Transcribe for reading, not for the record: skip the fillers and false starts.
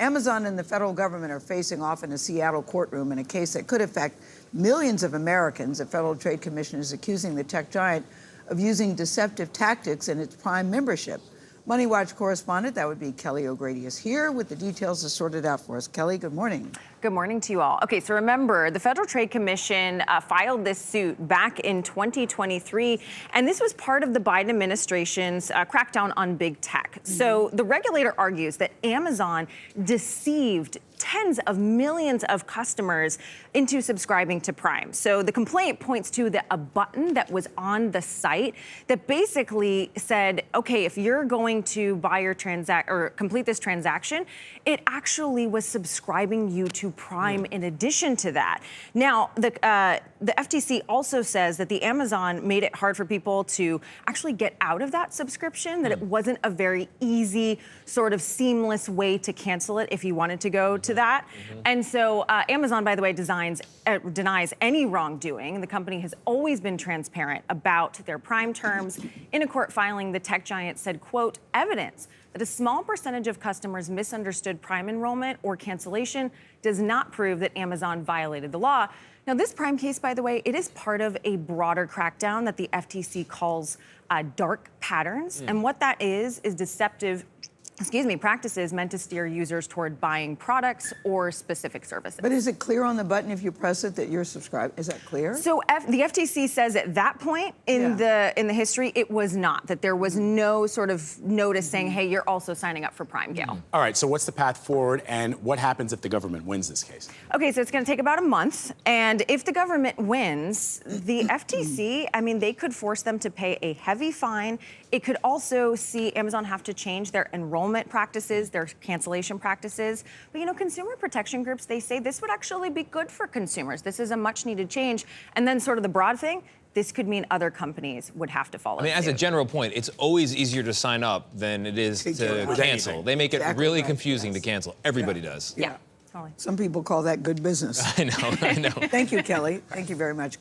Amazon and the federal government are facing off in a Seattle courtroom in a case that could affect millions of Americans. The Federal Trade Commission is accusing the tech giant of using deceptive tactics in its Prime membership. Money Watch correspondent, that would be Kelly O'Grady, is here with the details to sort it out for us. Kelly, good morning. Good morning to you all. Okay, so remember, the Federal Trade Commission filed this suit back in 2023, and this was part of the Biden administration's crackdown on big tech. So the regulator argues that Amazon deceived tens of millions of customers into subscribing to Prime. So the complaint points to a button that was on the site that basically said, okay, if you're going to buy your complete this transaction, it actually was subscribing you to Prime in addition to that. Now, the FTC also says that the Amazon made it hard for people to actually get out of that subscription, that it wasn't a very easy, sort of seamless way to cancel it if you wanted to go to that. And so Amazon, by the way, denies any wrongdoing. The company has always been transparent about their Prime terms. In a court filing, the tech giant said, quote, evidence that a small percentage of customers misunderstood Prime enrollment or cancellation does not prove that Amazon violated the law. Now, this Prime case, by the way, it is part of a broader crackdown that the FTC calls dark patterns. And what that is deceptive practices meant to steer users toward buying products or specific services. But is it clear on the button if you press it that you're subscribed? Is that clear? So the FTC says at that point in the history, it was not, that there was no sort of notice saying, hey, you're also signing up for Prime, Gayle. All right, so what's the path forward, and what happens if the government wins this case? Okay, so it's going to take about a month, and if the government wins, the FTC, I mean, they could force them to pay a heavy fine. It could also see Amazon have to change their enrollment practices, their cancellation practices. But, you know, consumer protection groups, they say this would actually be good for consumers. This is a much needed change. And then sort of the broad thing, this could mean other companies would have to follow. I mean, as a general point, it's always easier to sign up than it is to cancel. They make it really confusing to cancel. Everybody does. Yeah. Totally. Some people call that good business. I know. Thank you, Kelly. Thank you very much.